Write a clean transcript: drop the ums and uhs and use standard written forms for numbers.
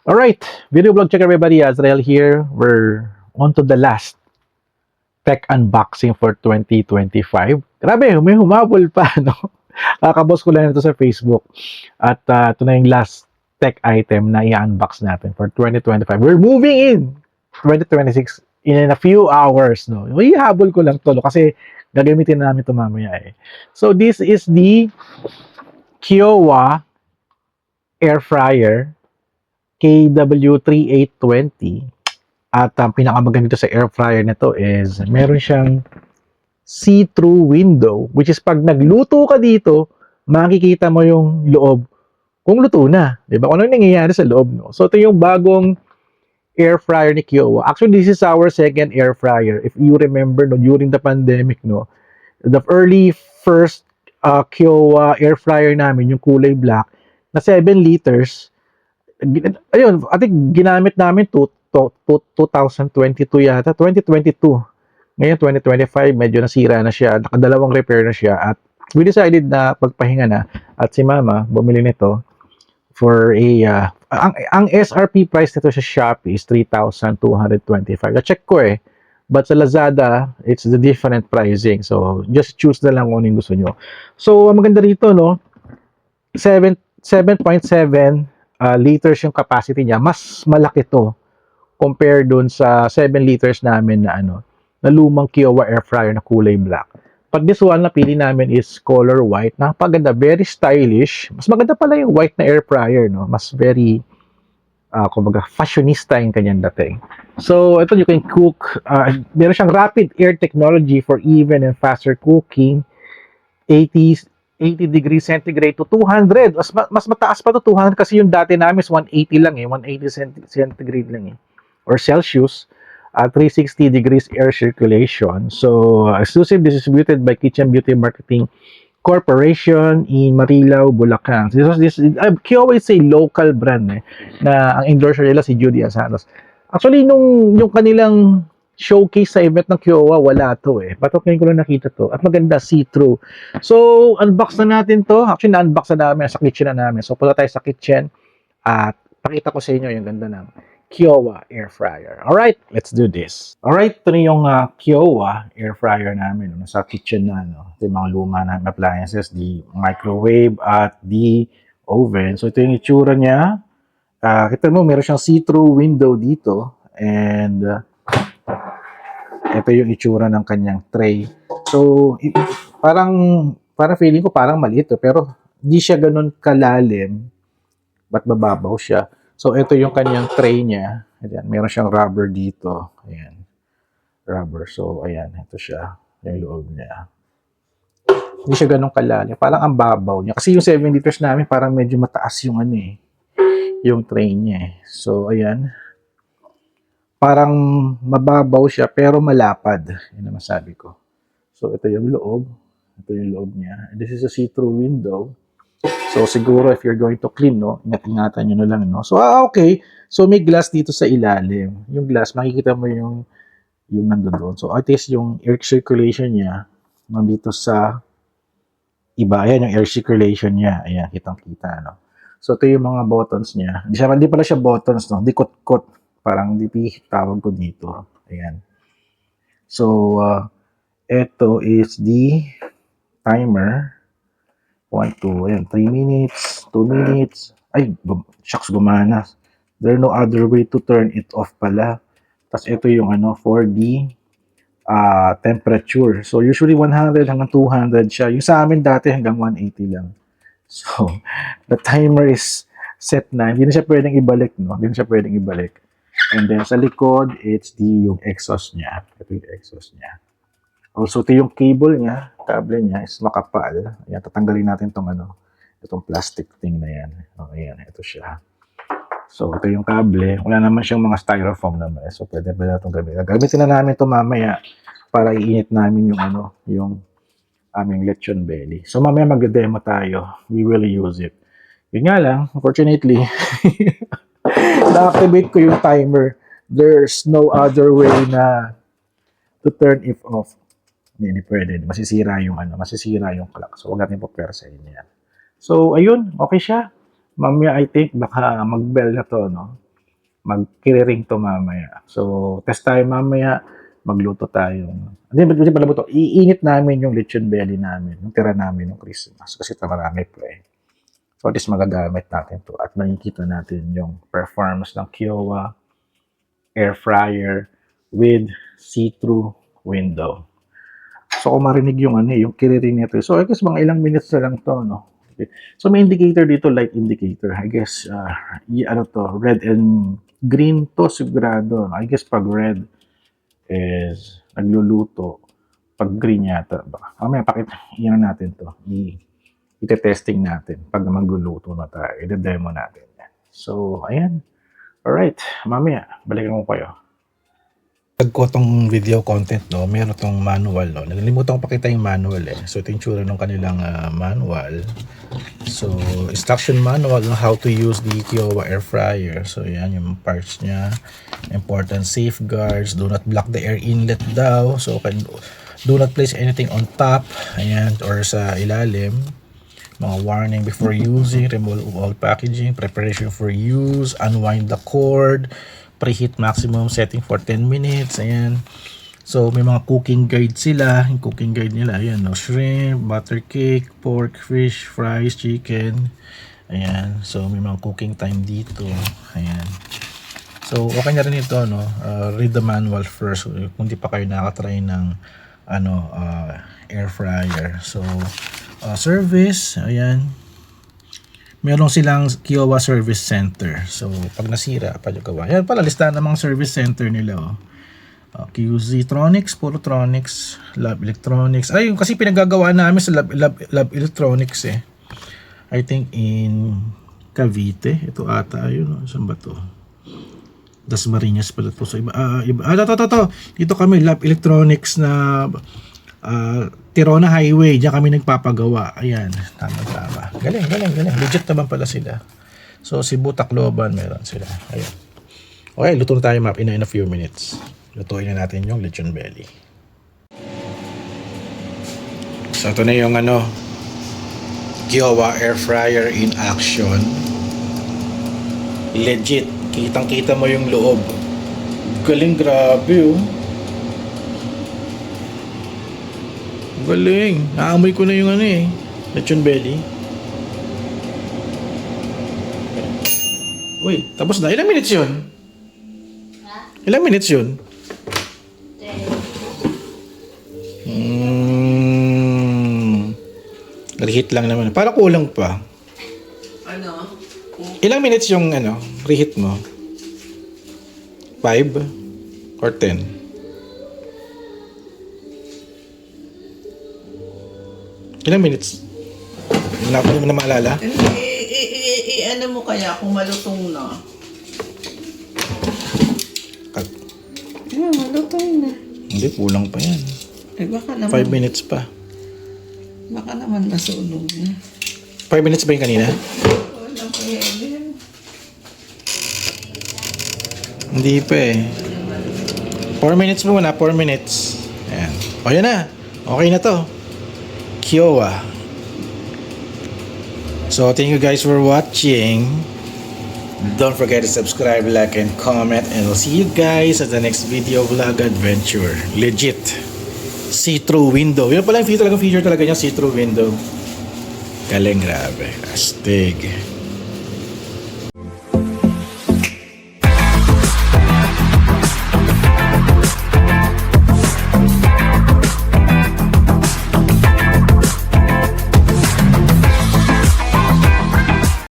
Alright, video blog check everybody, Azrael here. We're on to the last tech unboxing for 2025. Grabe, may humabol pa, no? Kakabos ko lang ito sa Facebook. At ito na yung last tech item na i-unbox natin for 2025. We're moving in 2026 in a few hours, no? Ihabol ko lang to, no? Kasi gagamitin namin ito mamaya eh. So this is the Kiowa air fryer KW3820. At ang pinakamaganda sa air fryer nito is meron siyang see-through window, which is pag nagluto ka dito, makikita mo yung loob kung luto na. Diba? Kung ano yung nangyayari sa loob. No? So ito yung bagong air fryer ni Kiowa. Actually, this is our second air fryer. If you remember, no, during the pandemic, no, the early first Kiowa air fryer namin, yung kulay black, na 7 liters, ayun, I think ginamit namin 2022 yata, 2022. Ngayon, 2025, medyo nasira na siya, nakadalawang repair na siya, at we decided na pagpahinga na, at si Mama bumili nito for a, ang SRP price nito sa Shopee is 3,225. Na-check ko eh, but sa Lazada, it's the different pricing, so just choose na lang kung ano yung gusto nyo. So, ang maganda rito, no, 7.7 liters yung capacity niya, mas malaki to compare dun sa 7 liters namin na na lumang Kiowa air fryer na kulay black. Pag this one, napili namin is color white. Napaganda, very stylish. Mas maganda pala yung white na air fryer, no? Mas very, kumbaga, fashionista yung kanyang dating. So, ito you can cook. Meron siyang rapid air technology for even and faster cooking. 80 degrees centigrade to 200. Mas mataas pa to 200 kasi yung dati namin is 180 lang eh. 180 centigrade lang eh. Or Celsius. 360 degrees air circulation. So, exclusive distributed by Kitchen Beauty Marketing Corporation in Marilao, Bulacan. Kiowa is a local brand eh, na ang endorser nila si Judy Asanos. Actually, yung kanilang showcase sa event ng Kiowa, wala to eh. But okay ko lang nakita to. At maganda, see-through. So, unbox na natin to. Actually, na-unbox na namin sa kitchen na namin. So, punta tayo sa kitchen at pakita ko sa inyo yung ganda ng Kiowa air fryer. Alright, let's do this. Alright, ito na yung Kiowa air fryer namin. Sa kitchen na, no? Ito yung mga luma na appliances, the microwave at the oven. So, ito yung itsura niya. Kita mo, meron siyang see-through window dito. And ito yung itsura ng kanyang tray. So, parang feeling ko parang maliit to, pero di siya ganun kalalim. Ba't mababaw siya? So, ito yung kanyang tray niya. Ayan, meron siyang rubber dito. Ayan. Rubber. So, ayan. Ito siya. Yung loob niya. Hindi siya ganun kalalim. Parang ang babaw niya. Kasi yung 7 liters namin, parang medyo mataas yung yung tray niya eh. So, ayan. Parang mababaw siya pero malapad. Yun ang masabi ko. So, ito yung loob. Ito yung loob niya. This is a see-through window. So, siguro if you're going to clean, no, ingat-ingatan nyo na lang, no. So, okay. So, may glass dito sa ilalim. Yung glass, makikita mo yung nandoon. So, at least yung air circulation niya nandito sa iba. Ayan, yung air circulation niya. Ayan, kitang-kita, no. So, ito yung mga buttons niya. Hindi pala siya buttons, no. Di kot-kot. Parang DP tawag ko dito. Ayan. So, ito is the timer. 1, 2, ayan, 3 minutes, 2 minutes. Ay, shucks, gumana. There no other way to turn it off pala. Tapos ito yung for the temperature. So, usually 100 hanggang 200 siya. Yung sa amin dati hanggang 180 lang. So, the timer is set na. Hindi na siya pwedeng ibalik, no? Hindi na siya pwedeng ibalik. And then sa likod, it's yung exhaust niya. Ito yung exhaust niya. Also, ito yung cable niya. Kable niya is makapal. Ayan, tatanggalin natin itong plastic thing na yan. O, ayan, ito siya. So, ito yung kable. Wala naman siyang mga styrofoam naman. So, pwede itong gamitin. Gamitin na namin ito mamaya para iinit namin yung aming lechon belly. So, mamaya mag-demo tayo. We will use it. Yun nga lang, unfortunately, na-activate ko yung timer. There's no other way na to turn it off. Hindi pwede. Masisira yung clock. So, huwag natin po-persahin yan. So, ayun. Okay siya. Mamaya, I think, baka mag-bell na to, no? Magkiriring to mamaya. So, test tayo mamaya. Magluto tayo. Hindi pala buto. Iinit namin yung lechon belly namin. Yung tira namin ng Christmas. Kasi marami po eh. So, at least magagamit natin to. At makikita natin yung performance ng Kiowa air fryer with see-through window. So, kung marinig yung yung kiriring nito. So, I guess mga ilang minutes na lang to, no? Okay. So, may indicator dito, light indicator. I guess, red and green to, sigurado. I guess pag red is nagluluto, pag green yata. Mamaya, iyan natin to. Ite-testing natin pag magluluto na tayo. Ide-demo natin. So, ayan. Alright, mamaya, balikan ko kayo. Ko tong video content, no, meron tong manual, no. Nalimutan ko pakita yung manual eh. So ito yung tsura ng kanilang manual. So instruction manual on how to use the Kiowa air fryer. So yan yung parts niya. Important safeguards, do not block the air inlet daw. So do not place anything on top, ayan, or sa ilalim. Mga warning before using, remove all packaging, preparation for use, unwind the cord, preheat maximum setting for 10 minutes. Ayan. So, may mga cooking guide sila. Yung cooking guide nila, ayan, no? Shrimp, butter cake, pork, fish, fries, chicken. Ayan. So, may mga cooking time dito. Ayan. So, okay na rin ito, no? Read the manual first kung di pa kayo nakatry ng air fryer. So, service, ayan. Meron silang Kiowa Service Center. So, pag nasira, pwede gawa. Yan pala, listahan ng mga service center nila. QZ Tronics, Porotronics, Lab Electronics. Ay, kasi pinagagawa namin sa Lab Electronics eh. I think in Cavite. Ito ata, yun. Saan ba to? Dasmariñas pala to. So, to. Dito kami, Lab Electronics na Tirona Highway, diyan kami nagpapagawa. Ayan, tama. Galing. Legit naman pala sila. So, Cebu, Tacloban, meron sila. Ayan. Okay, luto na tayo map in a few minutes. Lutuin na natin yung lechon belly. So, ito na yung Kiowa air fryer in action. Legit. Kitang-kita mo yung loob. Galing, grabe oh. Galing. Naamoy ko na yung lechon belly. Uy, tapos na. Ilang minutes yun? Ha? Ilang minutes yun? 10. Reheat lang naman. Para kulang pa. Ano? Ilang minutes yung reheat mo? 5 or 10? Ilang minutes? Wala mo na maalala? Ano mo kaya kung malutong na? Malutong na. Hindi, kulang pa yan. Baka naman. 5 minutes pa. Baka naman nasunog na. 5 minutes ba yung kanina? Wala pa yan. Hindi pa eh. 4 minutes muna, 4 minutes. Ayan. O yan na. Okay na to. Kiowa. So, thank you guys for watching. Don't forget to subscribe, like, and comment. And I'll see you guys at the next video vlog adventure. Legit. See-through window. Yun pala yung feature talaga niya, see-through window. Galing, grabe. Astig.